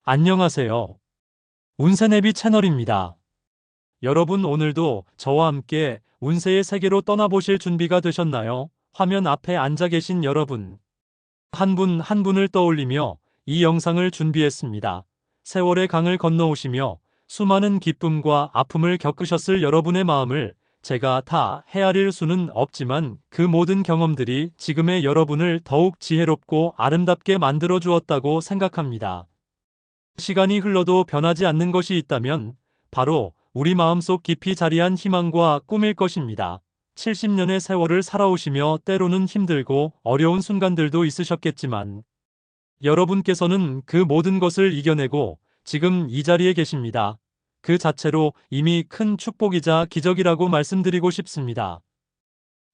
안녕하세요. 운세네비 채널입니다. 여러분 오늘도 저와 함께 운세의 세계로 떠나보실 준비가 되셨나요? 화면 앞에 앉아 계신 여러분, 한 분 한 분을 떠올리며 이 영상을 준비했습니다. 세월의 강을 건너오시며 수많은 기쁨과 아픔을 겪으셨을 여러분의 마음을 제가 다 헤아릴 수는 없지만 그 모든 경험들이 지금의 여러분을 더욱 지혜롭고 아름답게 만들어 주었다고 생각합니다. 시간이 흘러도 변하지 않는 것이 있다면 바로 우리 마음속 깊이 자리한 희망과 꿈일 것입니다. 70년의 세월을 살아오시며 때로는 힘들고 어려운 순간들도 있으셨겠지만 여러분께서는 그 모든 것을 이겨내고 지금 이 자리에 계십니다. 그 자체로 이미 큰 축복이자 기적이라고 말씀드리고 싶습니다.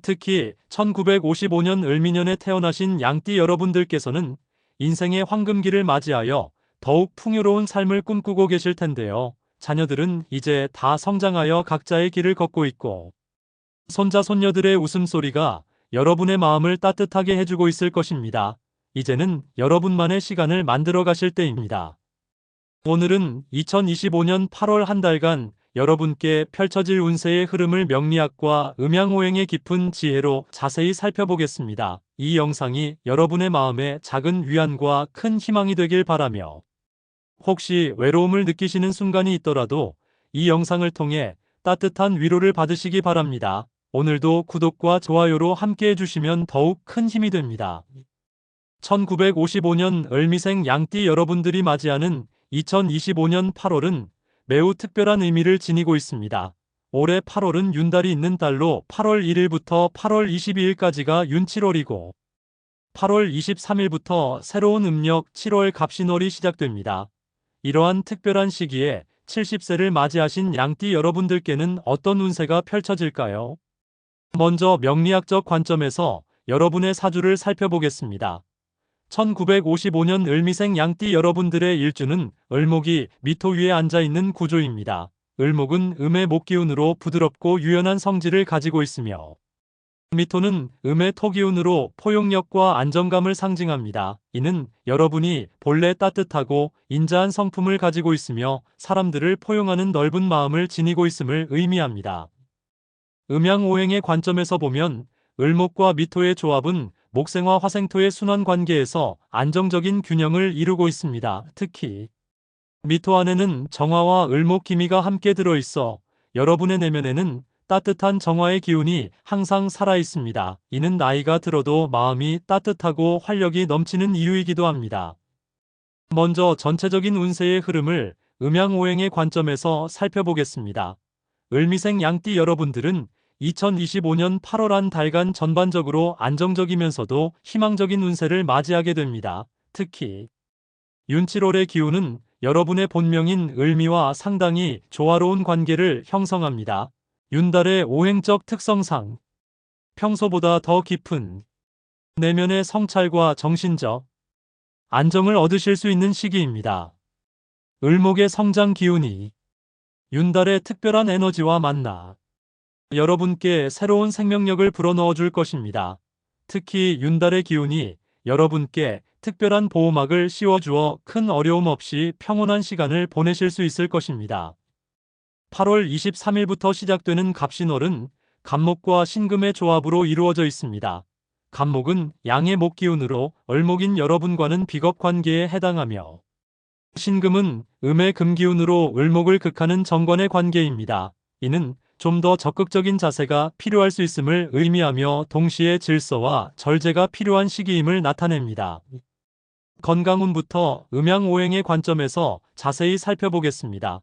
특히 1955년 을미년에 태어나신 양띠 여러분들께서는 인생의 황금기를 맞이하여 더욱 풍요로운 삶을 꿈꾸고 계실 텐데요. 자녀들은 이제 다 성장하여 각자의 길을 걷고 있고 손자 손녀들의 웃음소리가 여러분의 마음을 따뜻하게 해주고 있을 것입니다. 이제는 여러분만의 시간을 만들어 가실 때입니다. 오늘은 2025년 8월 한 달간 여러분께 펼쳐질 운세의 흐름을 명리학과 음양오행의 깊은 지혜로 자세히 살펴보겠습니다. 이 영상이 여러분의 마음에 작은 위안과 큰 희망이 되길 바라며 혹시 외로움을 느끼시는 순간이 있더라도 이 영상을 통해 따뜻한 위로를 받으시기 바랍니다. 오늘도 구독과 좋아요로 함께 해주시면 더욱 큰 힘이 됩니다. 1955년 을미생 양띠 여러분들이 맞이하는 2025년 8월은 매우 특별한 의미를 지니고 있습니다. 올해 8월은 윤달이 있는 달로 8월 1일부터 8월 22일까지가 윤7월이고 8월 23일부터 새로운 음력 7월 갑신월이 시작됩니다. 이러한 특별한 시기에 70세를 맞이하신 양띠 여러분들께는 어떤 운세가 펼쳐질까요? 먼저 명리학적 관점에서 여러분의 사주를 살펴보겠습니다. 1955년 을미생 양띠 여러분들의 일주는 을목이 미토 위에 앉아있는 구조입니다. 을목은 음의 목기운으로 부드럽고 유연한 성질을 가지고 있으며 미토는 음의 토기운으로 포용력과 안정감을 상징합니다. 이는 여러분이 본래 따뜻하고 인자한 성품을 가지고 있으며 사람들을 포용하는 넓은 마음을 지니고 있음을 의미합니다. 음양오행의 관점에서 보면 을목과 미토의 조합은 목생화 화생토의 순환 관계에서 안정적인 균형을 이루고 있습니다. 특히 미토 안에는 정화와 을목 기미가 함께 들어있어 여러분의 내면에는 따뜻한 정화의 기운이 항상 살아있습니다. 이는 나이가 들어도 마음이 따뜻하고 활력이 넘치는 이유이기도 합니다. 먼저 전체적인 운세의 흐름을 음양오행의 관점에서 살펴보겠습니다. 을미생 양띠 여러분들은 2025년 8월 한 달간 전반적으로 안정적이면서도 희망적인 운세를 맞이하게 됩니다. 특히 윤7월의 기운은 여러분의 본명인 을미와 상당히 조화로운 관계를 형성합니다. 윤달의 오행적 특성상 평소보다 더 깊은 내면의 성찰과 정신적 안정을 얻으실 수 있는 시기입니다. 을목의 성장 기운이 윤달의 특별한 에너지와 만나 여러분께 새로운 생명력을 불어넣어 줄 것입니다. 특히 윤달의 기운이 여러분께 특별한 보호막을 씌워주어 큰 어려움 없이 평온한 시간을 보내실 수 있을 것입니다. 8월 23일부터 시작되는 갑신월은 갑목과 신금의 조합으로 이루어져 있습니다. 갑목은 양의 목기운으로 을목인 여러분과는 비겁 관계에 해당하며 신금은 음의 금기운으로 을목을 극하는 정관의 관계입니다. 이는 좀 더 적극적인 자세가 필요할 수 있음을 의미하며 동시에 질서와 절제가 필요한 시기임을 나타냅니다. 건강운부터 음양오행의 관점에서 자세히 살펴보겠습니다.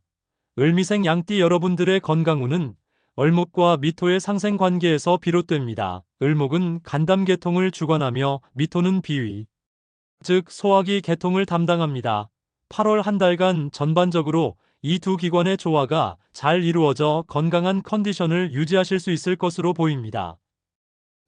을미생 양띠 여러분들의 건강운은 을목과 미토의 상생 관계에서 비롯됩니다. 을목은 간담계통을 주관하며 미토는 비위, 즉 소화기 계통을 담당합니다. 8월 한 달간 전반적으로 이 두 기관의 조화가 잘 이루어져 건강한 컨디션을 유지하실 수 있을 것으로 보입니다.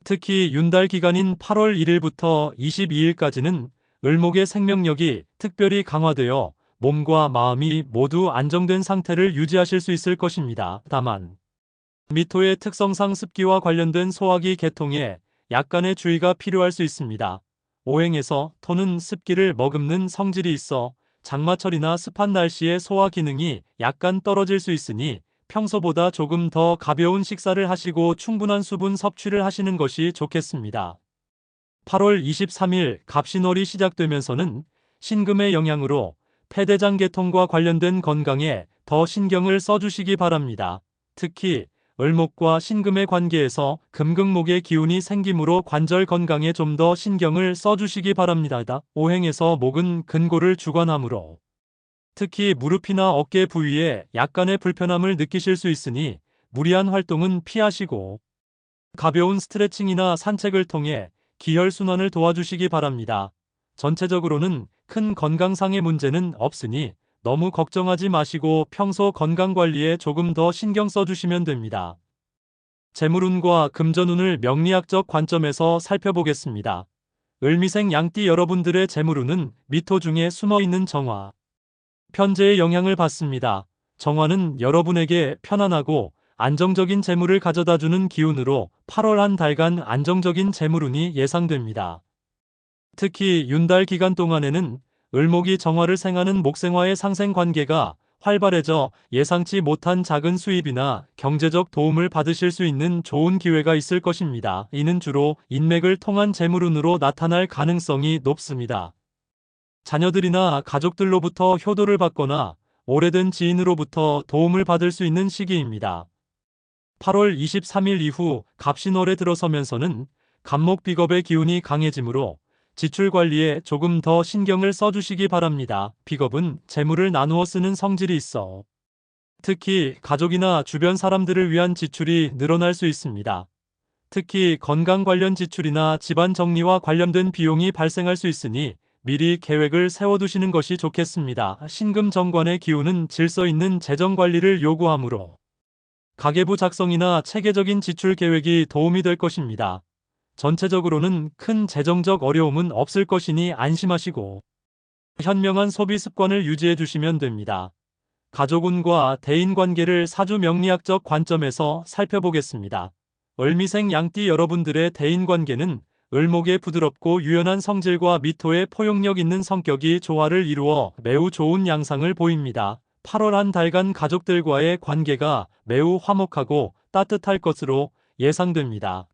특히 윤달 기간인 8월 1일부터 22일까지는 을목의 생명력이 특별히 강화되어 몸과 마음이 모두 안정된 상태를 유지하실 수 있을 것입니다. 다만 미토의 특성상 습기와 관련된 소화기 계통에 약간의 주의가 필요할 수 있습니다. 오행에서 토는 습기를 머금는 성질이 있어 장마철이나 습한 날씨에 소화 기능이 약간 떨어질 수 있으니 평소보다 조금 더 가벼운 식사를 하시고 충분한 수분 섭취를 하시는 것이 좋겠습니다. 8월 23일 갑신월이 시작되면서는 신금의 영향으로 폐대장 계통과 관련된 건강에 더 신경을 써주시기 바랍니다. 특히 을목과 신금의 관계에서 금극목의 기운이 생기므로 관절 건강에 좀 더 신경을 써주시기 바랍니다. 오행에서 목은 근골을 주관하므로 특히 무릎이나 어깨 부위에 약간의 불편함을 느끼실 수 있으니 무리한 활동은 피하시고 가벼운 스트레칭이나 산책을 통해 기혈순환을 도와주시기 바랍니다. 전체적으로는 큰 건강상의 문제는 없으니 너무 걱정하지 마시고 평소 건강관리에 조금 더 신경 써주시면 됩니다. 재물운과 금전운을 명리학적 관점에서 살펴보겠습니다. 을미생 양띠 여러분들의 재물운은 미토 중에 숨어있는 정화, 편재의 영향을 받습니다. 정화는 여러분에게 편안하고 안정적인 재물을 가져다주는 기운으로 8월 한 달간 안정적인 재물운이 예상됩니다. 특히 윤달 기간 동안에는 을목이 정화를 생하는 목생화의 상생 관계가 활발해져 예상치 못한 작은 수입이나 경제적 도움을 받으실 수 있는 좋은 기회가 있을 것입니다. 이는 주로 인맥을 통한 재물운으로 나타날 가능성이 높습니다. 자녀들이나 가족들로부터 효도를 받거나 오래된 지인으로부터 도움을 받을 수 있는 시기입니다. 8월 23일 이후 갑신월에 들어서면서는 갑목 비겁의 기운이 강해지므로 지출 관리에 조금 더 신경을 써주시기 바랍니다. 비겁은 재물을 나누어 쓰는 성질이 있어 특히 가족이나 주변 사람들을 위한 지출이 늘어날 수 있습니다. 특히 건강 관련 지출이나 집안 정리와 관련된 비용이 발생할 수 있으니 미리 계획을 세워두시는 것이 좋겠습니다. 신금 정관의 기운은 질서 있는 재정 관리를 요구하므로 가계부 작성이나 체계적인 지출 계획이 도움이 될 것입니다. 전체적으로는 큰 재정적 어려움은 없을 것이니 안심하시고 현명한 소비 습관을 유지해 주시면 됩니다. 가족운과 대인관계를 사주 명리학적 관점에서 살펴보겠습니다. 을미생 양띠 여러분들의 대인관계는 을목의 부드럽고 유연한 성질과 미토의 포용력 있는 성격이 조화를 이루어 매우 좋은 양상을 보입니다. 8월 한 달간 가족들과의 관계가 매우 화목하고 따뜻할 것으로 예상됩니다.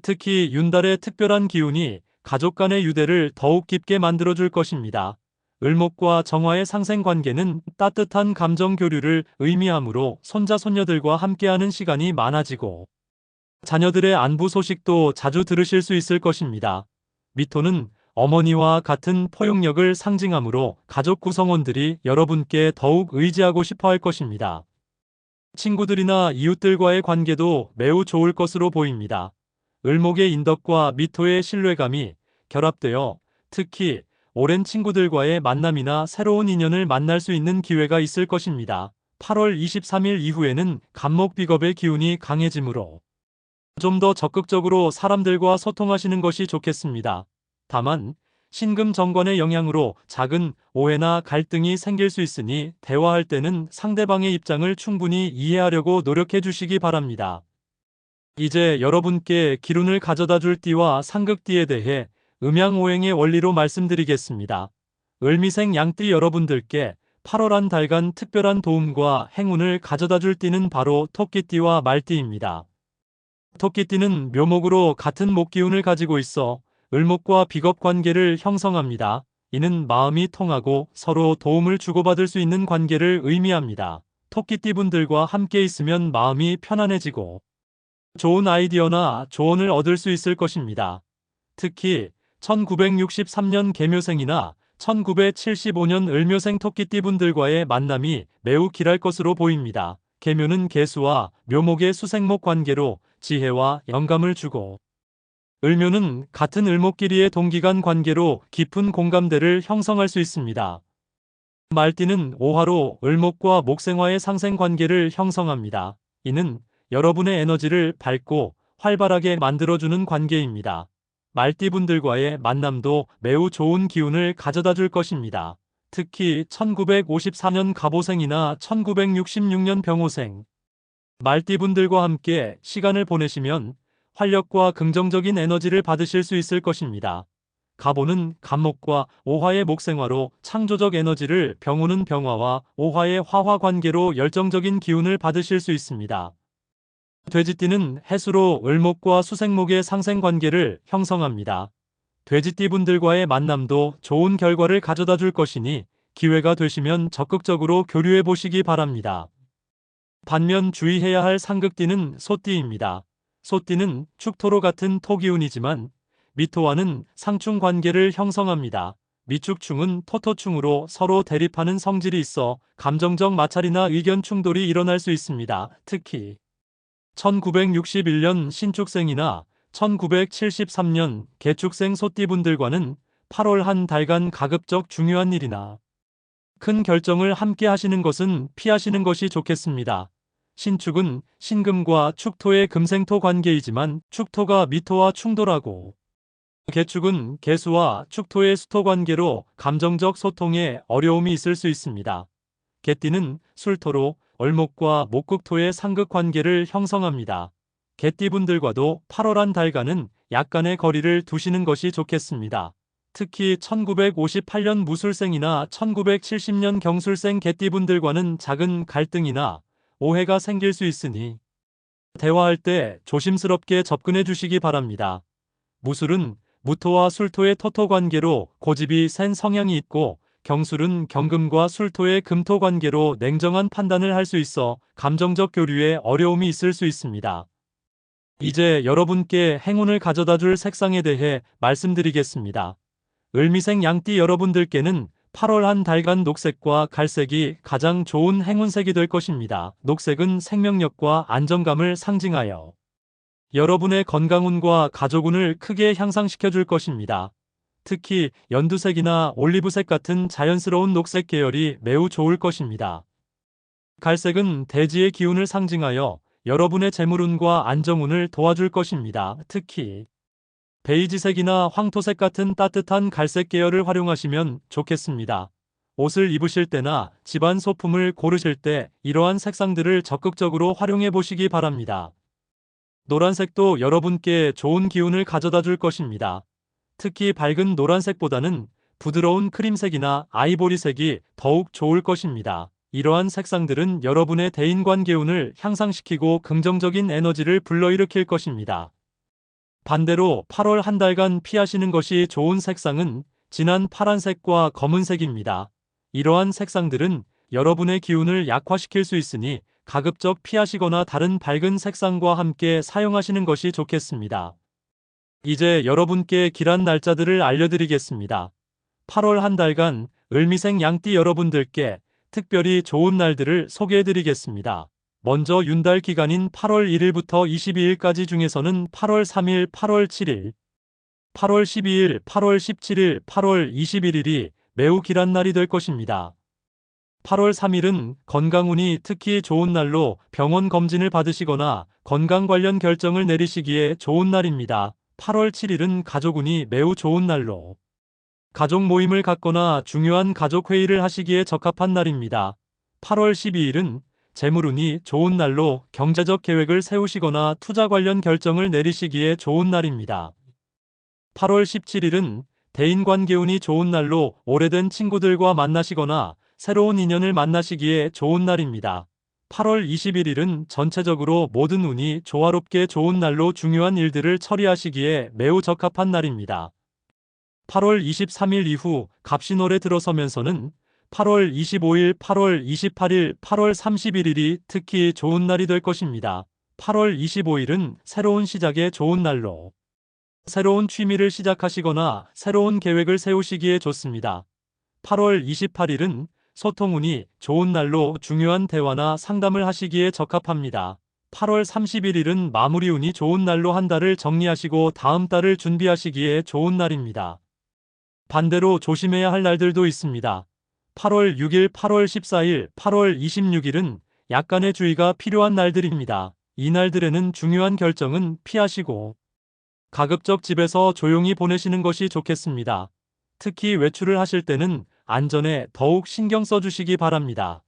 특히 윤달의 특별한 기운이 가족 간의 유대를 더욱 깊게 만들어줄 것입니다. 을목과 정화의 상생 관계는 따뜻한 감정 교류를 의미하므로 손자 손녀들과 함께하는 시간이 많아지고 자녀들의 안부 소식도 자주 들으실 수 있을 것입니다. 미토는 어머니와 같은 포용력을 상징하므로 가족 구성원들이 여러분께 더욱 의지하고 싶어 할 것입니다. 친구들이나 이웃들과의 관계도 매우 좋을 것으로 보입니다. 을목의 인덕과 미토의 신뢰감이 결합되어 특히 오랜 친구들과의 만남이나 새로운 인연을 만날 수 있는 기회가 있을 것입니다. 8월 23일 이후에는 갑목비겁의 기운이 강해지므로 좀 더 적극적으로 사람들과 소통하시는 것이 좋겠습니다. 다만 신금 정관의 영향으로 작은 오해나 갈등이 생길 수 있으니 대화할 때는 상대방의 입장을 충분히 이해하려고 노력해 주시기 바랍니다. 이제 여러분께 기운을 가져다 줄 띠와 상극띠에 대해 음양오행의 원리로 말씀드리겠습니다. 을미생 양띠 여러분들께 8월 한 달간 특별한 도움과 행운을 가져다 줄 띠는 바로 토끼띠와 말띠입니다. 토끼띠는 묘목으로 같은 목기운을 가지고 있어 을목과 비겁 관계를 형성합니다. 이는 마음이 통하고 서로 도움을 주고받을 수 있는 관계를 의미합니다. 토끼띠 분들과 함께 있으면 마음이 편안해지고 좋은 아이디어나 조언을 얻을 수 있을 것입니다. 특히 1963년 개묘생이나 1975년 을묘생 토끼띠 분들과의 만남이 매우 길할 것으로 보입니다. 개묘는 개수와 묘목의 수생목 관계로 지혜와 영감을 주고 을묘는 같은 을목끼리의 동기간 관계로 깊은 공감대를 형성할 수 있습니다. 말띠는 오화로 을목과 목생화의 상생 관계를 형성합니다. 이는 여러분의 에너지를 밝고 활발하게 만들어주는 관계입니다. 말띠분들과의 만남도 매우 좋은 기운을 가져다 줄 것입니다. 특히 1954년 갑오생이나 1966년 병오생, 말띠분들과 함께 시간을 보내시면 활력과 긍정적인 에너지를 받으실 수 있을 것입니다. 갑오는 갑목과 오화의 목생화로 창조적 에너지를, 병오는 병화와 오화의 화화 관계로 열정적인 기운을 받으실 수 있습니다. 돼지띠는 해수로 을목과 수생목의 상생 관계를 형성합니다. 돼지띠 분들과의 만남도 좋은 결과를 가져다 줄 것이니 기회가 되시면 적극적으로 교류해 보시기 바랍니다. 반면 주의해야 할 상극띠는 소띠입니다. 소띠는 축토로 같은 토기운이지만 미토와는 상충 관계를 형성합니다. 미축충은 토토충으로 서로 대립하는 성질이 있어 감정적 마찰이나 의견 충돌이 일어날 수 있습니다. 특히 1961년 신축생이나 1973년 개축생 소띠분들과는 8월 한 달간 가급적 중요한 일이나 큰 결정을 함께 하시는 것은 피하시는 것이 좋겠습니다. 신축은 신금과 축토의 금생토 관계이지만 축토가 미토와 충돌하고 개축은 개수와 축토의 수토 관계로 감정적 소통에 어려움이 있을 수 있습니다. 개띠는 술토로 을목과 목극토의 상극 관계를 형성합니다. 개띠분들과도 8월 한 달간은 약간의 거리를 두시는 것이 좋겠습니다. 특히 1958년 무술생이나 1970년 경술생 개띠분들과는 작은 갈등이나 오해가 생길 수 있으니 대화할 때 조심스럽게 접근해 주시기 바랍니다. 무술은 무토와 술토의 토토 관계로 고집이 센 성향이 있고 경술은 경금과 술토의 금토 관계로 냉정한 판단을 할 수 있어 감정적 교류에 어려움이 있을 수 있습니다. 이제 여러분께 행운을 가져다 줄 색상에 대해 말씀드리겠습니다. 을미생 양띠 여러분들께는 8월 한 달간 녹색과 갈색이 가장 좋은 행운색이 될 것입니다. 녹색은 생명력과 안정감을 상징하여 여러분의 건강운과 가족운을 크게 향상시켜 줄 것입니다. 특히 연두색이나 올리브색 같은 자연스러운 녹색 계열이 매우 좋을 것입니다. 갈색은 대지의 기운을 상징하여 여러분의 재물운과 안정운을 도와줄 것입니다. 특히 베이지색이나 황토색 같은 따뜻한 갈색 계열을 활용하시면 좋겠습니다. 옷을 입으실 때나 집안 소품을 고르실 때 이러한 색상들을 적극적으로 활용해 보시기 바랍니다. 노란색도 여러분께 좋은 기운을 가져다 줄 것입니다. 특히 밝은 노란색보다는 부드러운 크림색이나 아이보리색이 더욱 좋을 것입니다. 이러한 색상들은 여러분의 대인관계운을 향상시키고 긍정적인 에너지를 불러일으킬 것입니다. 반대로 8월 한 달간 피하시는 것이 좋은 색상은 진한 파란색과 검은색입니다. 이러한 색상들은 여러분의 기운을 약화시킬 수 있으니 가급적 피하시거나 다른 밝은 색상과 함께 사용하시는 것이 좋겠습니다. 이제 여러분께 길한 날짜들을 알려드리겠습니다. 8월 한 달간 을미생 양띠 여러분들께 특별히 좋은 날들을 소개해드리겠습니다. 먼저 윤달 기간인 8월 1일부터 22일까지 중에서는 8월 3일, 8월 7일, 8월 12일, 8월 17일, 8월 21일이 매우 길한 날이 될 것입니다. 8월 3일은 건강운이 특히 좋은 날로 병원 검진을 받으시거나 건강 관련 결정을 내리시기에 좋은 날입니다. 8월 7일은 가족운이 매우 좋은 날로 가족 모임을 갖거나 중요한 가족 회의를 하시기에 적합한 날입니다. 8월 12일은 재물운이 좋은 날로 경제적 계획을 세우시거나 투자 관련 결정을 내리시기에 좋은 날입니다. 8월 17일은 대인관계운이 좋은 날로 오래된 친구들과 만나시거나 새로운 인연을 만나시기에 좋은 날입니다. 8월 21일은 전체적으로 모든 운이 조화롭게 좋은 날로 중요한 일들을 처리하시기에 매우 적합한 날입니다. 8월 23일 이후 갑신월에 들어서면서는 8월 25일, 8월 28일, 8월 31일이 특히 좋은 날이 될 것입니다. 8월 25일은 새로운 시작에 좋은 날로 새로운 취미를 시작하시거나 새로운 계획을 세우시기에 좋습니다. 8월 28일은 소통운이 좋은 날로 중요한 대화나 상담을 하시기에 적합합니다. 8월 31일은 마무리운이 좋은 날로 한 달을 정리하시고 다음 달을 준비하시기에 좋은 날입니다. 반대로 조심해야 할 날들도 있습니다. 8월 6일, 8월 14일, 8월 26일은 약간의 주의가 필요한 날들입니다. 이 날들에는 중요한 결정은 피하시고 가급적 집에서 조용히 보내시는 것이 좋겠습니다. 특히 외출을 하실 때는 안전에 더욱 신경 써주시기 바랍니다.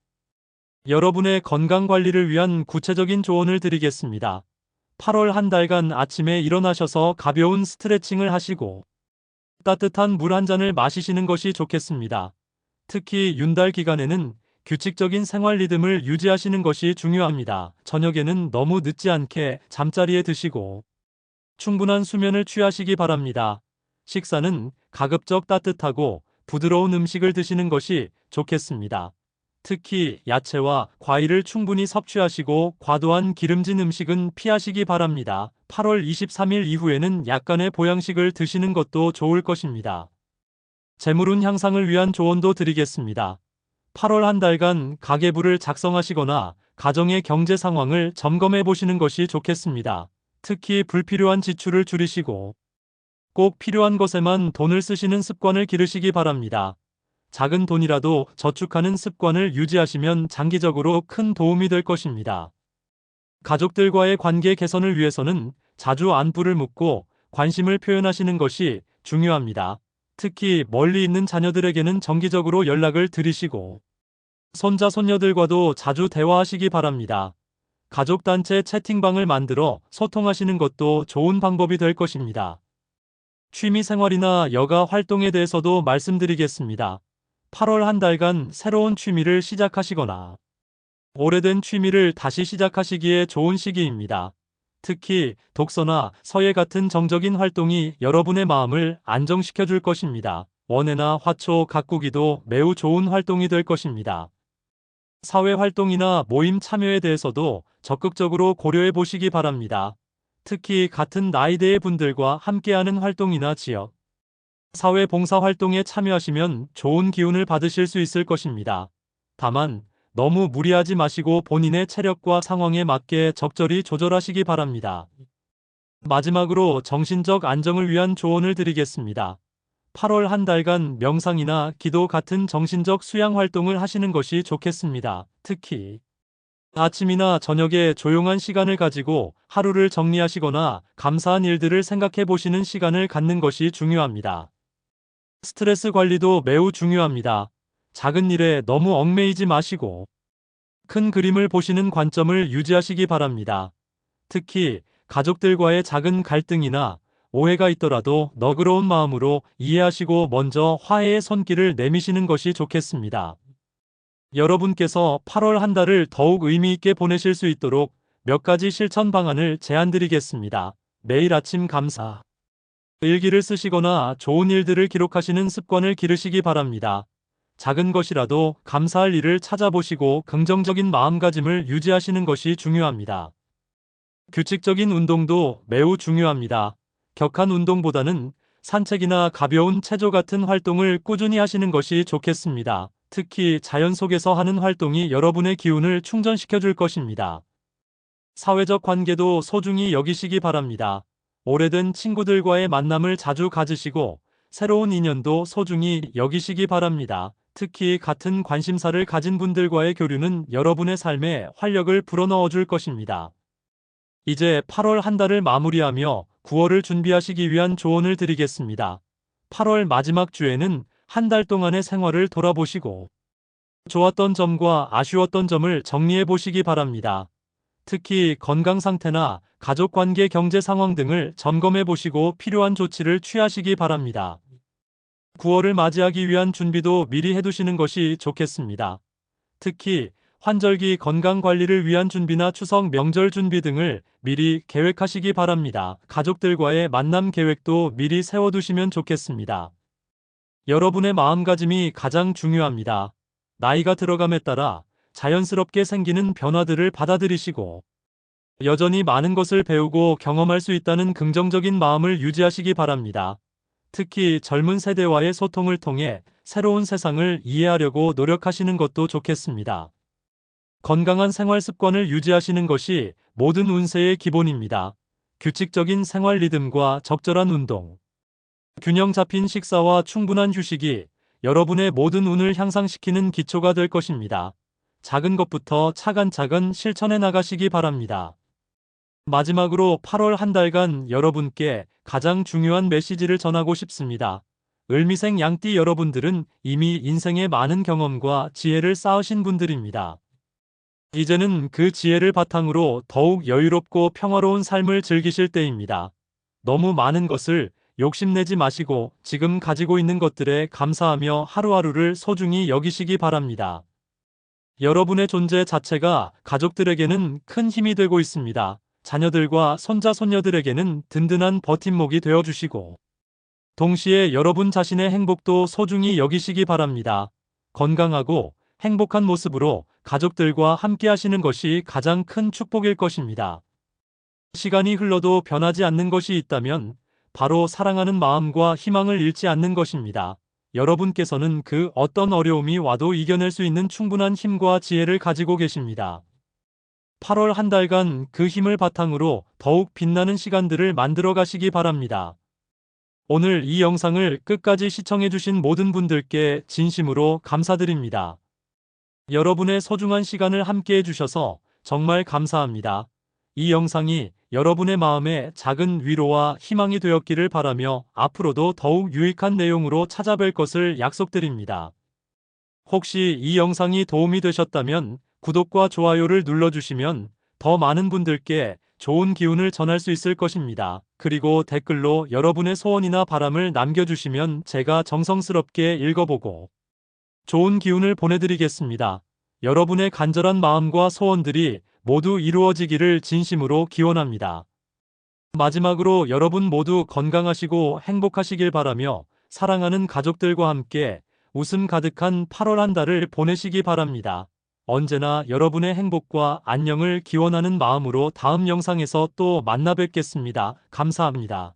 여러분의 건강 관리를 위한 구체적인 조언을 드리겠습니다. 8월 한 달간 아침에 일어나셔서 가벼운 스트레칭을 하시고 따뜻한 물 한 잔을 마시시는 것이 좋겠습니다. 특히 윤달 기간에는 규칙적인 생활 리듬을 유지하시는 것이 중요합니다. 저녁에는 너무 늦지 않게 잠자리에 드시고 충분한 수면을 취하시기 바랍니다. 식사는 가급적 따뜻하고 부드러운 음식을 드시는 것이 좋겠습니다. 특히 야채와 과일을 충분히 섭취하시고 과도한 기름진 음식은 피하시기 바랍니다. 8월 23일 이후에는 약간의 보양식을 드시는 것도 좋을 것입니다. 재물운 향상을 위한 조언도 드리겠습니다. 8월 한 달간 가계부를 작성하시거나 가정의 경제 상황을 점검해 보시는 것이 좋겠습니다. 특히 불필요한 지출을 줄이시고 꼭 필요한 것에만 돈을 쓰시는 습관을 기르시기 바랍니다. 작은 돈이라도 저축하는 습관을 유지하시면 장기적으로 큰 도움이 될 것입니다. 가족들과의 관계 개선을 위해서는 자주 안부를 묻고 관심을 표현하시는 것이 중요합니다. 특히 멀리 있는 자녀들에게는 정기적으로 연락을 드리시고 손자, 손녀들과도 자주 대화하시기 바랍니다. 가족단체 채팅방을 만들어 소통하시는 것도 좋은 방법이 될 것입니다. 취미 생활이나 여가 활동에 대해서도 말씀드리겠습니다. 8월 한 달간 새로운 취미를 시작하시거나 오래된 취미를 다시 시작하시기에 좋은 시기입니다. 특히 독서나 서예 같은 정적인 활동이 여러분의 마음을 안정시켜 줄 것입니다. 원예나 화초 가꾸기도 매우 좋은 활동이 될 것입니다. 사회 활동이나 모임 참여에 대해서도 적극적으로 고려해 보시기 바랍니다. 특히 같은 나이대의 분들과 함께하는 활동이나 지역 사회 봉사 활동에 참여하시면 좋은 기운을 받으실 수 있을 것입니다. 다만 너무 무리하지 마시고 본인의 체력과 상황에 맞게 적절히 조절하시기 바랍니다. 마지막으로 정신적 안정을 위한 조언을 드리겠습니다. 8월 한 달간 명상이나 기도 같은 정신적 수양 활동을 하시는 것이 좋겠습니다. 특히 아침이나 저녁에 조용한 시간을 가지고 하루를 정리하시거나 감사한 일들을 생각해 보시는 시간을 갖는 것이 중요합니다. 스트레스 관리도 매우 중요합니다. 작은 일에 너무 얽매이지 마시고 큰 그림을 보시는 관점을 유지하시기 바랍니다. 특히 가족들과의 작은 갈등이나 오해가 있더라도 너그러운 마음으로 이해하시고 먼저 화해의 손길을 내미시는 것이 좋겠습니다. 여러분께서 8월 한 달을 더욱 의미 있게 보내실 수 있도록 몇 가지 실천 방안을 제안드리겠습니다. 매일 아침 감사 일기를 쓰시거나 좋은 일들을 기록하시는 습관을 기르시기 바랍니다. 작은 것이라도 감사할 일을 찾아보시고 긍정적인 마음가짐을 유지하시는 것이 중요합니다. 규칙적인 운동도 매우 중요합니다. 격한 운동보다는 산책이나 가벼운 체조 같은 활동을 꾸준히 하시는 것이 좋겠습니다. 특히 자연 속에서 하는 활동이 여러분의 기운을 충전시켜 줄 것입니다. 사회적 관계도 소중히 여기시기 바랍니다. 오래된 친구들과의 만남을 자주 가지시고 새로운 인연도 소중히 여기시기 바랍니다. 특히 같은 관심사를 가진 분들과의 교류는 여러분의 삶에 활력을 불어넣어 줄 것입니다. 이제 8월 한 달을 마무리하며 9월을 준비하시기 위한 조언을 드리겠습니다. 8월 마지막 주에는 한 달 동안의 생활을 돌아보시고 좋았던 점과 아쉬웠던 점을 정리해 보시기 바랍니다. 특히 건강 상태나 가족 관계, 경제 상황 등을 점검해 보시고 필요한 조치를 취하시기 바랍니다. 9월을 맞이하기 위한 준비도 미리 해두시는 것이 좋겠습니다. 특히 환절기 건강 관리를 위한 준비나 추석 명절 준비 등을 미리 계획하시기 바랍니다. 가족들과의 만남 계획도 미리 세워두시면 좋겠습니다. 여러분의 마음가짐이 가장 중요합니다. 나이가 들어감에 따라 자연스럽게 생기는 변화들을 받아들이시고 여전히 많은 것을 배우고 경험할 수 있다는 긍정적인 마음을 유지하시기 바랍니다. 특히 젊은 세대와의 소통을 통해 새로운 세상을 이해하려고 노력하시는 것도 좋겠습니다. 건강한 생활 습관을 유지하시는 것이 모든 운세의 기본입니다. 규칙적인 생활 리듬과 적절한 운동, 균형 잡힌 식사와 충분한 휴식이 여러분의 모든 운을 향상시키는 기초가 될 것입니다. 작은 것부터 차근차근 실천해 나가시기 바랍니다. 마지막으로 8월 한 달간 여러분께 가장 중요한 메시지를 전하고 싶습니다. 을미생 양띠 여러분들은 이미 인생의 많은 경험과 지혜를 쌓으신 분들입니다. 이제는 그 지혜를 바탕으로 더욱 여유롭고 평화로운 삶을 즐기실 때입니다. 너무 많은 것을 욕심내지 마시고 지금 가지고 있는 것들에 감사하며 하루하루를 소중히 여기시기 바랍니다. 여러분의 존재 자체가 가족들에게는 큰 힘이 되고 있습니다. 자녀들과 손자, 손녀들에게는 든든한 버팀목이 되어주시고, 동시에 여러분 자신의 행복도 소중히 여기시기 바랍니다. 건강하고 행복한 모습으로 가족들과 함께 하시는 것이 가장 큰 축복일 것입니다. 시간이 흘러도 변하지 않는 것이 있다면 바로 사랑하는 마음과 희망을 잃지 않는 것입니다. 여러분께서는 그 어떤 어려움이 와도 이겨낼 수 있는 충분한 힘과 지혜를 가지고 계십니다. 8월 한 달간 그 힘을 바탕으로 더욱 빛나는 시간들을 만들어 가시기 바랍니다. 오늘 이 영상을 끝까지 시청해주신 모든 분들께 진심으로 감사드립니다. 여러분의 소중한 시간을 함께 해주셔서 정말 감사합니다. 이 영상이 여러분의 마음에 작은 위로와 희망이 되었기를 바라며 앞으로도 더욱 유익한 내용으로 찾아뵐 것을 약속드립니다. 혹시 이 영상이 도움이 되셨다면 구독과 좋아요를 눌러주시면 더 많은 분들께 좋은 기운을 전할 수 있을 것입니다. 그리고 댓글로 여러분의 소원이나 바람을 남겨주시면 제가 정성스럽게 읽어보고 좋은 기운을 보내드리겠습니다. 여러분의 간절한 마음과 소원들이 모두 이루어지기를 진심으로 기원합니다. 마지막으로 여러분 모두 건강하시고 행복하시길 바라며 사랑하는 가족들과 함께 웃음 가득한 8월 한 달을 보내시기 바랍니다. 언제나 여러분의 행복과 안녕을 기원하는 마음으로 다음 영상에서 또 만나 뵙겠습니다. 감사합니다.